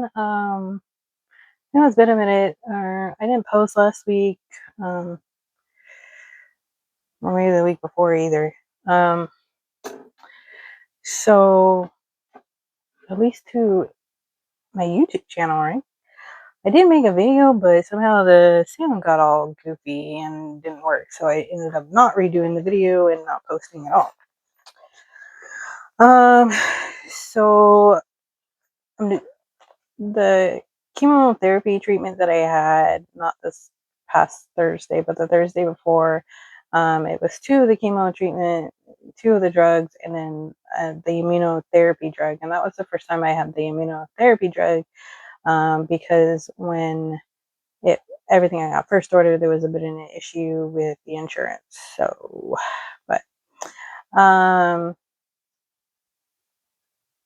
been it's been a minute. Or I didn't post last week, um, or maybe the week before either. Um, so at least to my YouTube channel, right? I did make a video, but somehow the sound got all goofy and didn't work. So I ended up not redoing the video and not posting at all. Um, so I'm the chemotherapy treatment that I had, not this past Thursday, but the Thursday before, it was two of the chemo treatment, two of the drugs, and then the immunotherapy drug. And that was the first time I had the immunotherapy drug, because when it everything I got first ordered, there was a bit of an issue with the insurance. So, but um,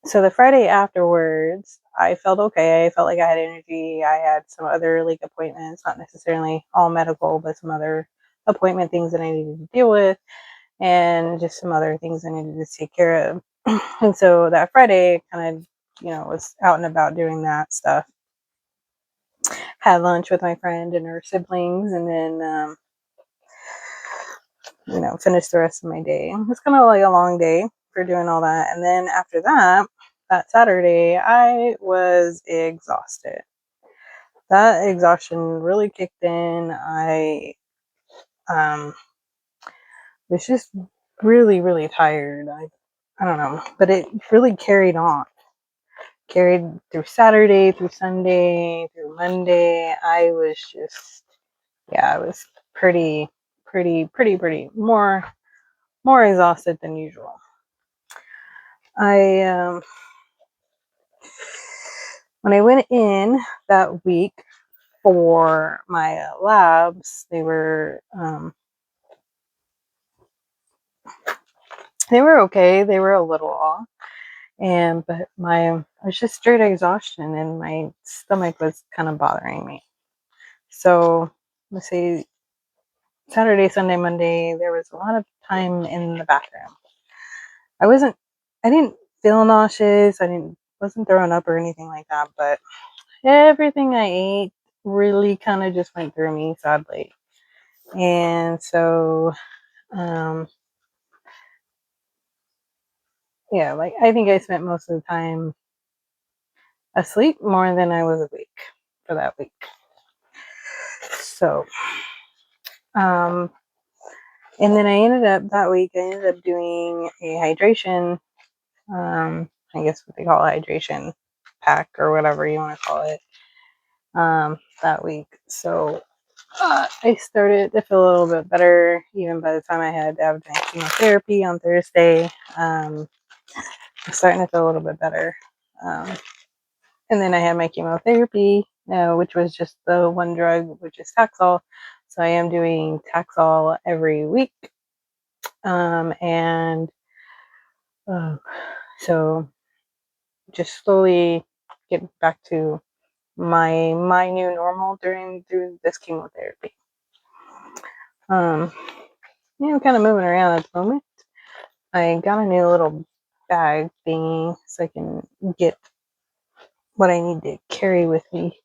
so the Friday afterwards, I felt okay. I felt like I had energy. I had some other like appointments, not necessarily all medical, but some other appointment things that I needed to deal with, and just some other things I needed to take care of. And so that Friday, kind of, was out and about doing that stuff. Had lunch with my friend and her siblings, and then finished the rest of my day. It was kind of like a long day for doing all that. And then after that, that Saturday, I was exhausted. That exhaustion really kicked in. I was just really, really tired. I don't know, but it really carried on. Carried through Saturday, through Sunday, through Monday. I was just, yeah, I was pretty more exhausted than usual. I when I went in that week for my labs, they were okay. They were a little off, but it was just straight exhaustion, and my stomach was kind of bothering me. So let's see, Saturday, Sunday, Monday, there was a lot of time in the bathroom. I didn't feel nauseous. Wasn't throwing up or anything like that, but everything I ate really kind of just went through me, sadly. And so, um, yeah, like I think I spent most of the time asleep more than I was awake for that week. So, um, and then I ended up doing a hydration, I guess what they call a hydration pack or whatever you want to call it, that week. So, I started to feel a little bit better even by the time I had to have my chemotherapy on Thursday. I'm starting to feel a little bit better. Um, and then I had my chemotherapy, which was just the one drug, which is Taxol. So I am doing Taxol every week. And so just slowly get back to my new normal through this chemotherapy. I'm kind of moving around at the moment. I got a new little bag thingy so I can get what I need to carry with me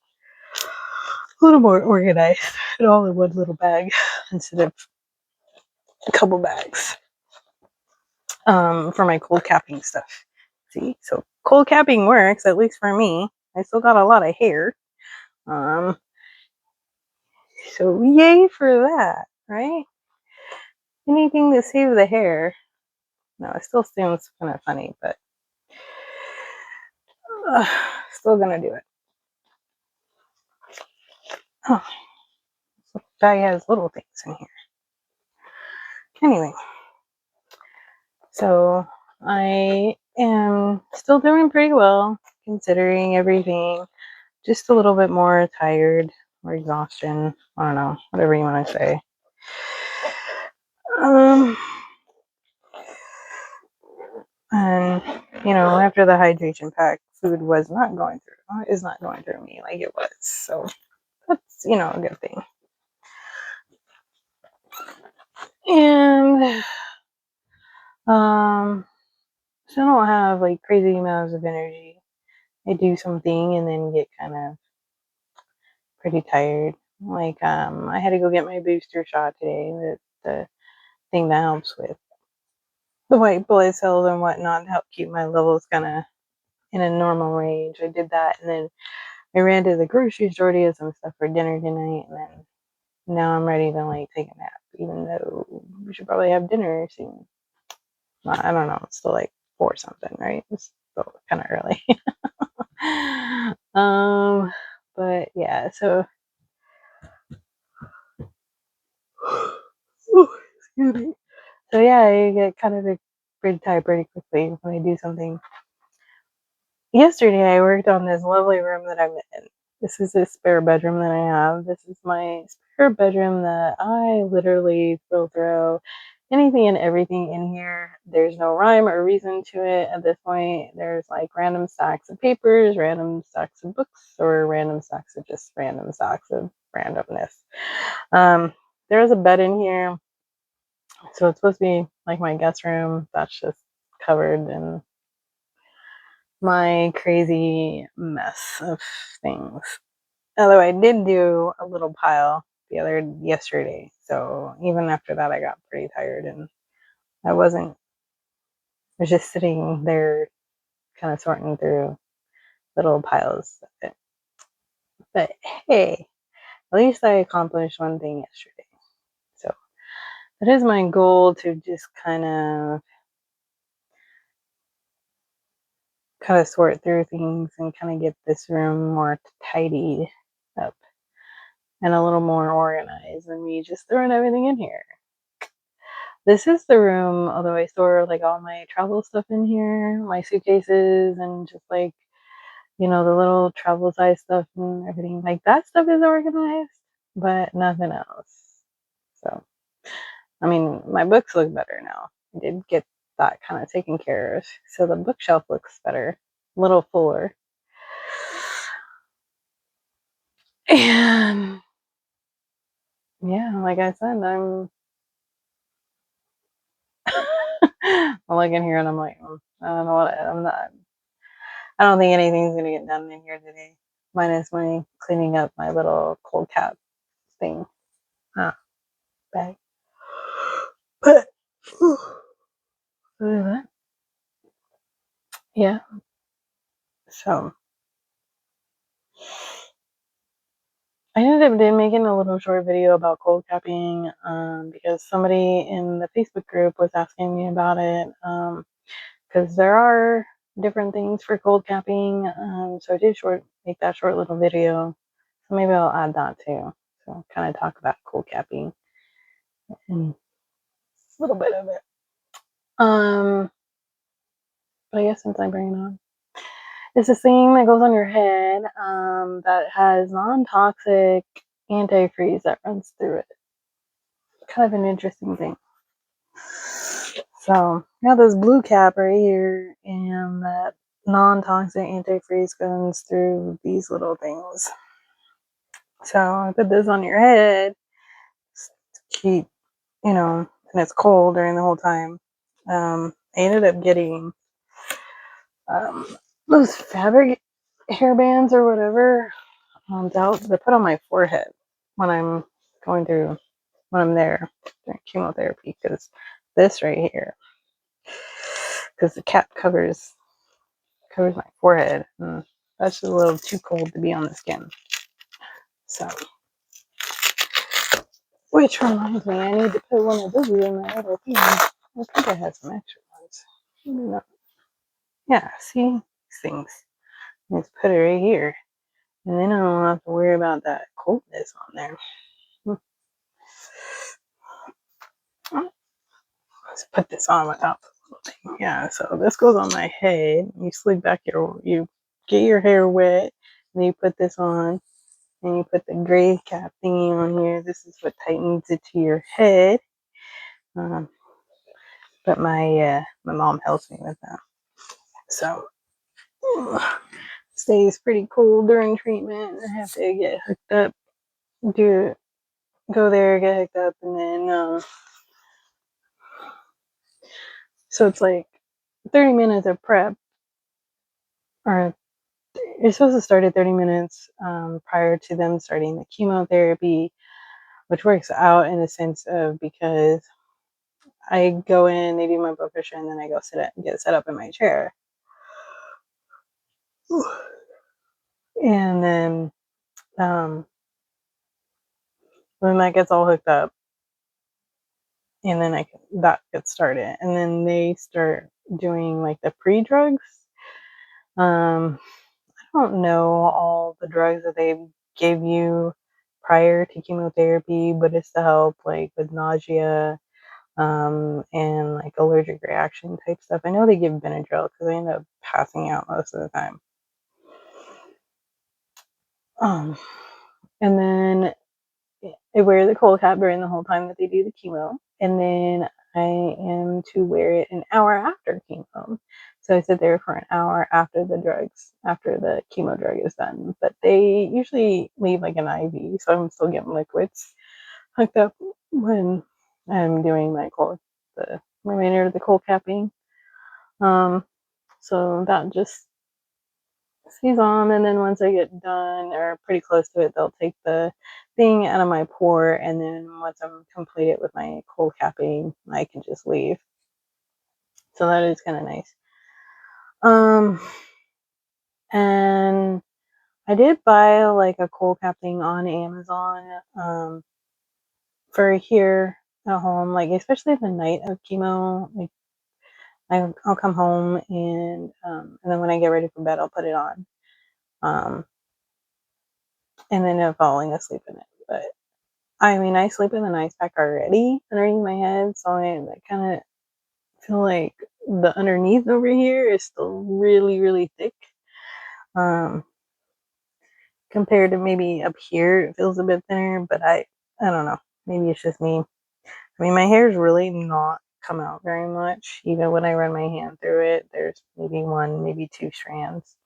a little more organized and all in one little bag instead of a couple bags, for my cold capping stuff. See, so cold capping works, at least for me. I still got a lot of hair. Um, so yay for that, right? Anything to save the hair. No, it still seems kind of funny, but still gonna do it. Oh, this bag has little things in here. Anyway, so I am still doing pretty well considering everything. Just a little bit more tired or exhaustion. I don't know, whatever you want to say. And after the hydration pack, food is not going through me like it was. So that's a good thing. And still don't have like crazy amounts of energy. I do something and then get kind of pretty tired. Like, I had to go get my booster shot today. The thing that helps with the white blood cells and whatnot to help keep my levels kind of in a normal range. I did that, and then I ran to the grocery store to get some stuff for dinner tonight, and then now I'm ready to like take a nap, even though we should probably have dinner soon. I don't know. It's still like 4 something, right? It's still kind of early. But yeah, so excuse me. So yeah, I get kind of pretty tired pretty quickly when I do something. Yesterday, I worked on this lovely room that I'm in. This is a spare bedroom that I have. This is my spare bedroom that I literally will throw anything and everything in here. There's no rhyme or reason to it at this point. There's like random stacks of papers, random stacks of books, or random stacks of just random stacks of randomness. There's a bed in here. So it's supposed to be like my guest room. That's just covered in my crazy mess of things. Although I did do a little pile yesterday. So even after that, I got pretty tired and I was just sitting there kind of sorting through little piles of it. But hey, at least I accomplished one thing yesterday. So that is my goal, to just kind of sort through things and kind of get this room more tidied up and a little more organized than me just throwing everything in here. This is the room, although I store like all my travel stuff in here, my suitcases, and just like, the little travel size stuff and everything. Like that stuff is organized, but nothing else. So, I mean, my books look better now. I did get that kind of taken care of. So the bookshelf looks better, a little fuller. And yeah, like I said, I look in here and I'm like, I don't know what I don't think anything's gonna get done in here today. Minus my cleaning up my little cold cap thing. Bag. But yeah. So I ended up making a little short video about cold capping, because somebody in the Facebook group was asking me about it. Because there are different things for cold capping. So I did make that short little video. So maybe I'll add that too. So kind of talk about cold capping and a little bit of it. But I guess since I bring it on, it's this thing that goes on your head, that has non-toxic antifreeze that runs through it. Kind of an interesting thing. So I got this blue cap right here, and that non-toxic antifreeze goes through these little things. So I put this on your head to keep, and it's cold during the whole time. I ended up getting those fabric hairbands or whatever, to put on my forehead when I'm there during chemotherapy, because this right here, because the cap covers my forehead, and that's just a little too cold to be on the skin. So, which reminds me, I need to put one of those in my other thing. I think I had some extra ones. Maybe not. Yeah, see these things. Let's put it right here, and then I don't have to worry about that coldness on there. Let's put this on without the little thing. Yeah, so this goes on my head. You get your hair wet, and you put this on, and you put the gray cap thingy on here. This is what tightens it to your head. But my mom helps me with that. So stays pretty cool during treatment. I have to get hooked up, go there, get hooked up, and then so it's like 30 minutes of prep, or you're supposed to start at 30 minutes prior to them starting the chemotherapy, which works out in the sense of because I go in, they do my blood pressure, and then I go get set up in my chair. And then when that gets all hooked up, and then that gets started, and then they start doing like the pre-drugs. I don't know all the drugs that they give you prior to chemotherapy, but it's to help like with nausea and like allergic reaction type stuff. I know they give Benadryl because I end up passing out most of the time. And then I wear the cold cap during the whole time that they do the chemo, and then I am to wear it an hour after chemo. So I sit there for an hour after the chemo drug is done. But they usually leave like an IV, so I'm still getting liquids hooked up when I'm doing the remainder of the cold capping. So that just stays on, and then once I get done or pretty close to it, they'll take the thing out of my port, and then once I'm completed with my cold capping, I can just leave. So that is kind of nice. And I did buy like a cold capping on Amazon for here at home, like especially the night of chemo. Like I'll come home and then when I get ready for bed, I'll put it on. And then I'm falling asleep in it. But I mean, I sleep in an ice pack already underneath my head, so I kind of feel like the underneath over here is still really, really thick. Compared to maybe up here, it feels a bit thinner, but I don't know. Maybe it's just me. I mean, my hair's really not come out very much. Even when I run my hand through it, there's maybe one, maybe two strands,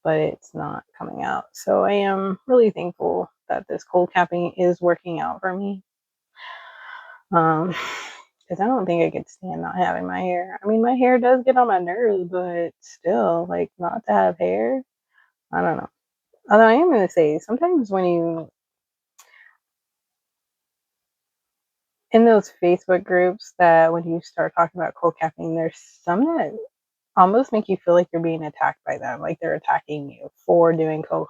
but it's not coming out. So I am really thankful that this cold capping is working out for me. Because I don't think I could stand not having my hair. I mean, my hair does get on my nerves, but still, like, not to have hair, I don't know. Although I am going to say, sometimes in those Facebook groups that when you start talking about cold caffeine, there's some that almost make you feel like you're being attacked by them, like they're attacking you for doing cold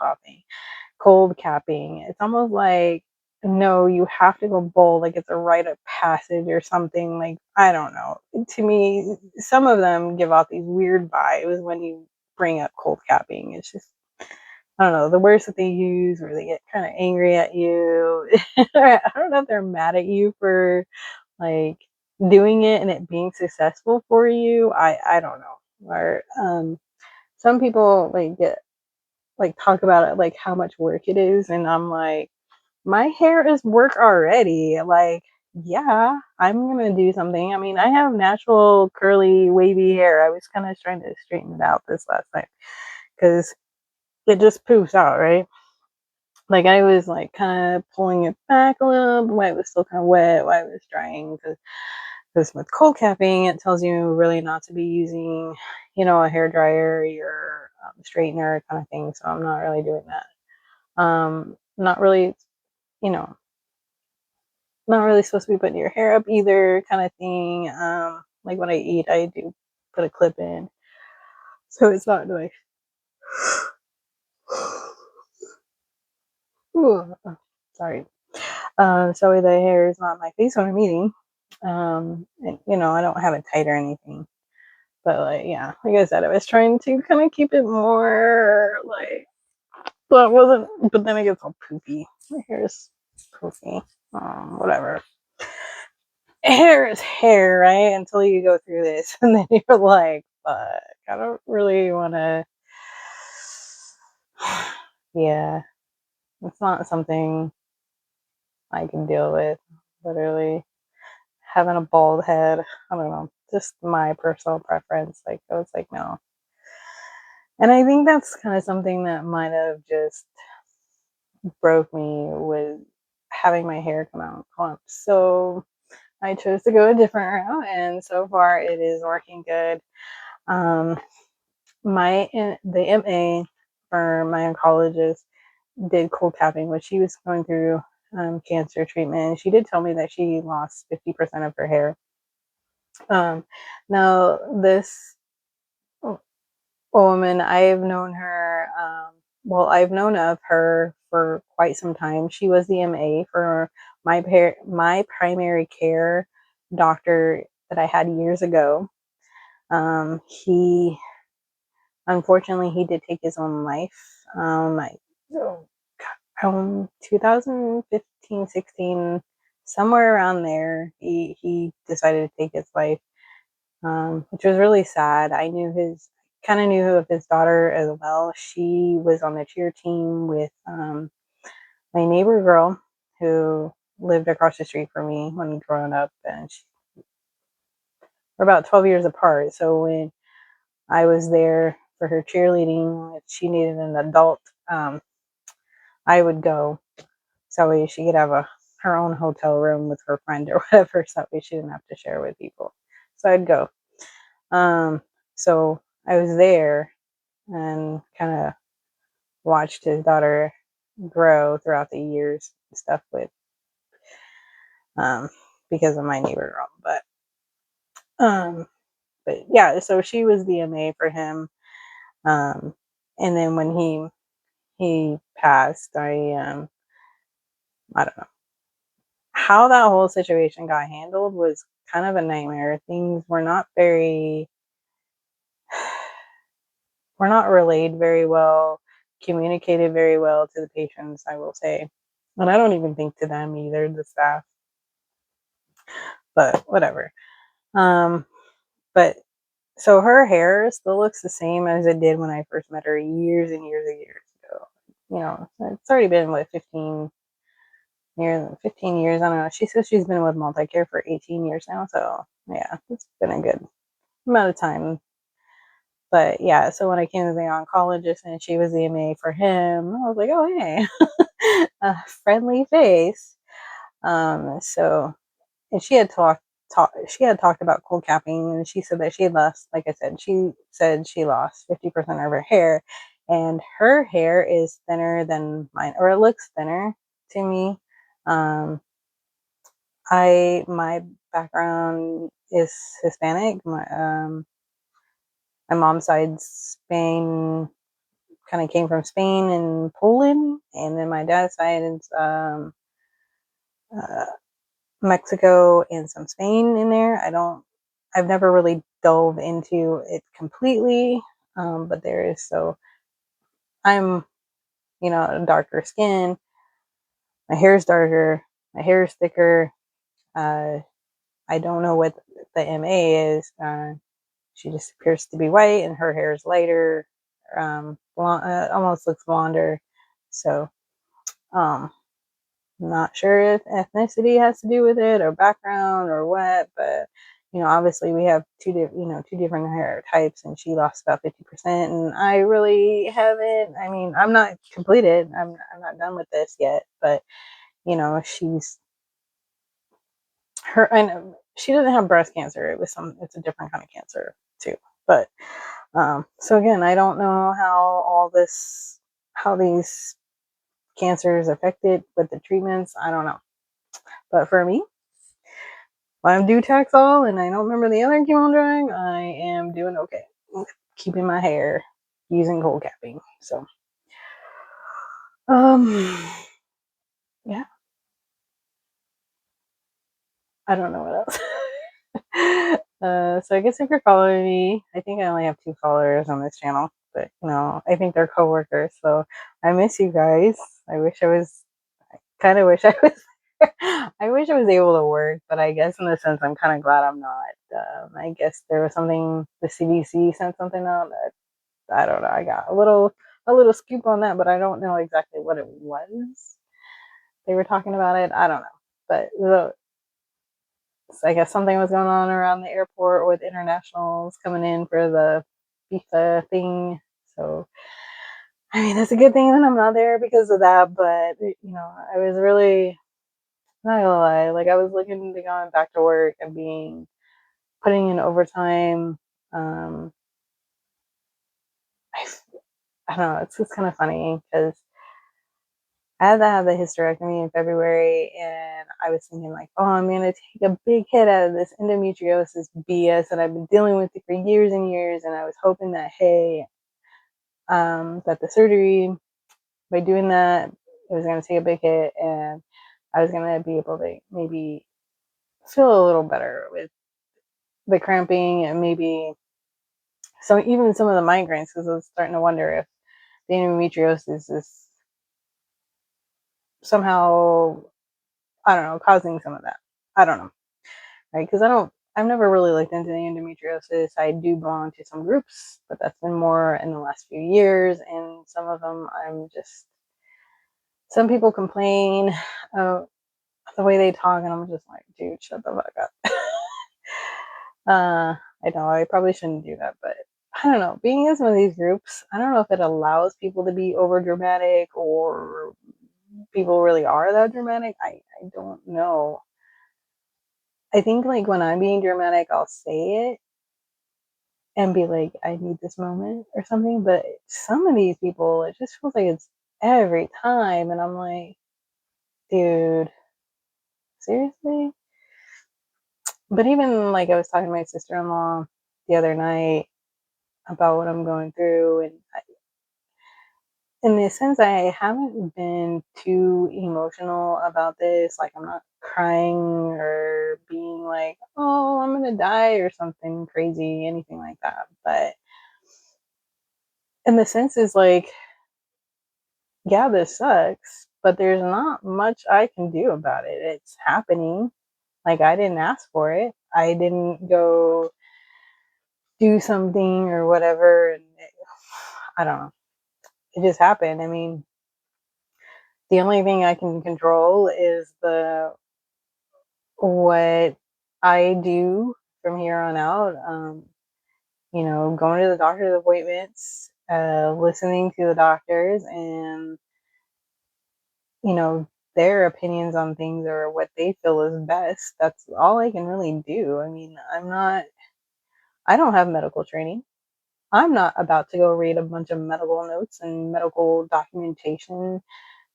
capping. It's almost like, no, you have to go bold, like it's a rite of passage or something. Like, I don't know. To me, some of them give off these weird vibes when you bring up cold capping. It's just, I don't know, the words that they use where they get kind of angry at you. I don't know if they're mad at you for like doing it and it being successful for you. I don't know. Or some people talk about it like how much work it is, and I'm like, my hair is work already. Like, yeah, I'm gonna do something. I mean, I have natural curly wavy hair. I was kind of trying to straighten it out this last night because it just poofs out, right? Like I was like kind of pulling it back a little while it was still kind of wet while it was drying because with cold capping it tells you really not to be using a hair dryer or straightener kind of thing, so I'm not really doing that. Not really, you know not really supposed to be putting your hair up either kind of thing. Like when I eat, I do put a clip in, so it's not annoying. Ooh, sorry. So the hair is not on my face when I'm eating. And I don't have it tight or anything. But like, yeah, like I said, I was trying to kind of keep it more like, but it wasn't. But then it gets all poofy. My hair is poofy. Whatever. Hair is hair, right? Until you go through this, and then you're like, "Fuck, I don't really want to." Yeah, it's not something I can deal with. Literally, having a bald head. I don't know. Just my personal preference. Like, I was like, no. And I think that's kind of something that might have just broke me with having my hair come out in clumps. So I chose to go a different route, and so far it is working good. Um, the MA for my oncologist did cold capping when she was going through cancer treatment. And she did tell me that she lost 50% of her hair. Now, this woman, I've known her, well, I've known of her for quite some time. She was the MA for my primary care doctor that I had years ago. He Unfortunately, he did take his own life. 2015, 16, somewhere around there, he decided to take his life, which was really sad. I kind of knew of his daughter as well. She was on the cheer team with my neighbor girl who lived across the street from me when growing up, and we're about 12 years apart. So when I was there for her cheerleading, if she needed an adult, I would go. So that way she could have her own hotel room with her friend or whatever. So that way she didn't have to share with people. So I'd go. So I was there and kind of watched his daughter grow throughout the years and stuff because of my neighbor girl. But yeah, so she was the MA for him. And then when he passed, I don't know how that whole situation got handled was kind of a nightmare. Things were not relayed very well, communicated very well to the patients, I will say. And I don't even think to them either, the staff. But whatever. Um, but so her hair still looks the same as it did when I first met her years and years and years ago. It's already been 15 years. I don't know. She says she's been with Multicare for 18 years now. So yeah, it's been a good amount of time. But yeah, so when I came to the oncologist and she was the MA for him, I was like, oh, hey, a friendly face. So, and she had talked about cold capping, and she said that she had lost, like I said, she said she lost 50% of her hair, and her hair is thinner than mine, or it looks thinner to me. My background is Hispanic. My mom's side's Spain, kind of came from Spain and Poland, and then my dad's side is uh, Mexico and some Spain in there. I've never really dove into it completely, but there is. So I'm, darker skin. My hair is darker. My hair is thicker. Uh, I don't know what the MA is. She just appears to be white, and her hair is lighter, blonde, almost looks blonder. So, not sure if ethnicity has to do with it or background or what, but obviously we have two different hair types, and she lost about 50%, and I really haven't. I mean, I'm not completed. I'm not done with this yet, but she's her and she doesn't have breast cancer. It's a different kind of cancer too. But so again, I don't know how these cancers affected with the treatments. I don't know. But for me, when I'm due Taxol and I don't remember the other chemo drug, I am doing okay. Keeping my hair using cold capping. So, yeah, I don't know what else. So I guess if you're following me, I think I only have 2 followers on this channel, but I think they're coworkers. So I miss you guys. I kind of wish I was. I wish I was able to work, but I guess in a sense, I'm kind of glad I'm not. I guess there was something the CDC sent something out that I don't know. I got a little scoop on that, but I don't know exactly what it was. They were talking about it. I don't know, but I guess something was going on around the airport with internationals coming in for the FIFA thing. So, I mean, that's a good thing that I'm not there because of that. But I was really not gonna lie. Like, I was looking to going back to work and putting in overtime. Um, I I don't know, it's just kind of funny because I had to have the hysterectomy in February, and I was thinking like, oh, I'm gonna take a big hit out of this endometriosis BS that I've been dealing with it for years and years, and I was hoping that hey, that the surgery, by doing that, it was gonna take a big hit, and I was gonna be able to maybe feel a little better with the cramping and maybe even some of the migraines, because I was starting to wonder if the endometriosis is somehow, I don't know, causing some of that. I don't know, right? Because I've never really looked into the endometriosis. I do belong to some groups, but that's been more in the last few years. And some of them, some people complain the way they talk, and I'm just like, dude, shut the fuck up. I know I probably shouldn't do that, but I don't know. Being in some of these groups, I don't know if it allows people to be over dramatic or people really are that dramatic. I don't know. I think like when I'm being dramatic, I'll say it and be like, I need this moment or something. But some of these people, it just feels like it's every time. And I'm like, dude, seriously? But even like I was talking to my sister in law the other night about what I'm going through. And in the sense, I haven't been too emotional about this. Like, I'm not crying or being like, oh, I'm going to die or something crazy, anything like that. But in the sense is like, yeah, this sucks, but there's not much I can do about it. It's happening. Like, I didn't ask for it. I didn't go do something or whatever. And I don't know. It just happened. I mean, the only thing I can control is what I do from here on out. Going to the doctor's appointments, listening to the doctors, and their opinions on things or what they feel is best. That's all I can really do. I mean, I don't have medical training. I'm not about to go read a bunch of medical notes and medical documentation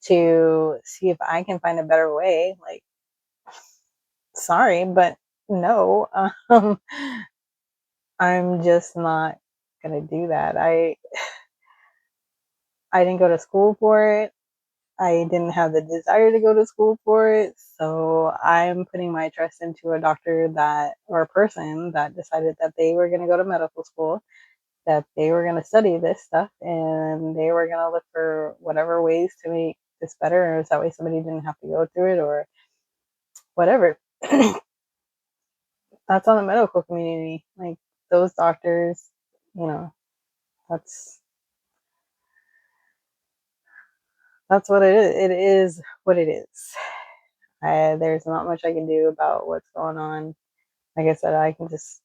to see if I can find a better way. Like, sorry, but no, I'm just not gonna do that. I didn't go to school for it. I didn't have the desire to go to school for it. So I'm putting my trust into a doctor or a person that decided that they were going to go to medical school, that they were going to study this stuff, and they were going to look for whatever ways to make this better. So that way somebody didn't have to go through it or whatever. That's on the medical community. Like, those doctors, you know, that's what it is. It is what it is. There's not much I can do about what's going on. Like I said, I can just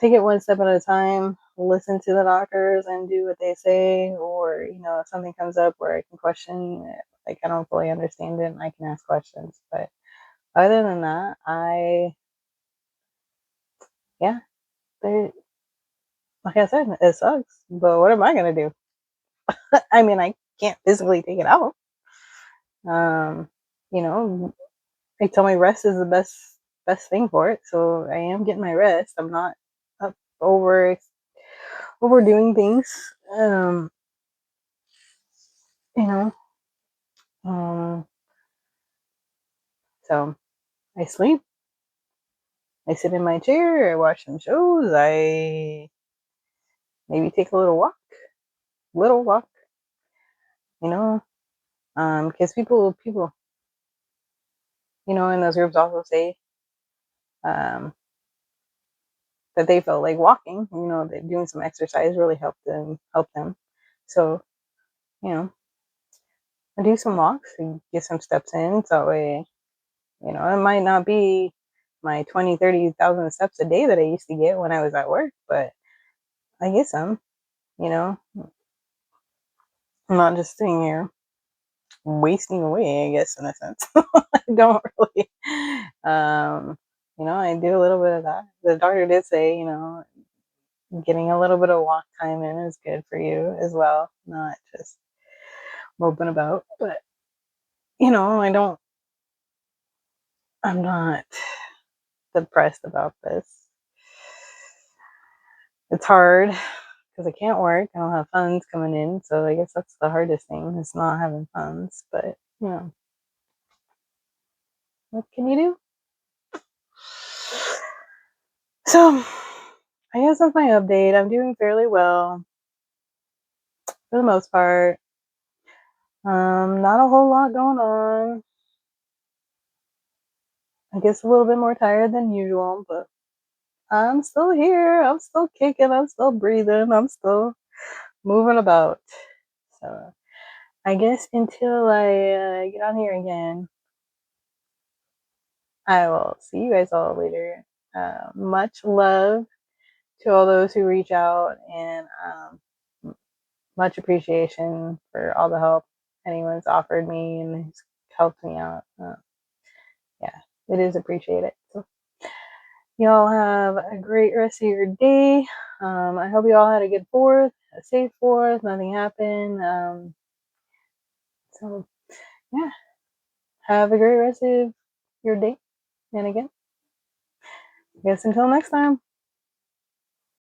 take it one step at a time, listen to the doctors and do what they say, or if something comes up where I can question it, like I don't fully understand it, and I can ask questions. But other than that, yeah, like I said, it sucks. But what am I gonna do? I mean, I can't physically take it out. Um, you know, they tell me rest is the best thing for it, so I am getting my rest. I'm not up overdoing things. You know, um, so I sleep. I sit in my chair. I watch some shows. I maybe take a little walk. Little walk. You know, because people, in those groups also say, um, that they felt like walking. That doing some exercise really helped them. So, you know, I do some walks and get some steps in. So that way, it might not be my 20, 30,000 steps a day that I used to get when I was at work, but I get some. You know, I'm not just sitting here wasting away, I guess, in a sense. I don't really, I do a little bit of that. The doctor did say, getting a little bit of walk time in is good for you as well, not just moping about. But I'm not depressed about this. It's hard because I can't work. I don't have funds coming in, so I guess that's the hardest thing is not having funds. But what can you do? So I guess that's my update. I'm doing fairly well for the most part. Not a whole lot going on. I guess a little bit more tired than usual, but I'm still here. I'm still kicking. I'm still breathing. I'm still moving about. So I guess until I get on here again, I will see you guys all later. Much love to all those who reach out, and much appreciation for all the help anyone's offered me and has helped me out. Yeah, it is appreciated. So y'all have a great rest of your day. I hope you all had a good 4th, a safe 4th, nothing happened. So yeah, have a great rest of your day. And again, I guess until next time.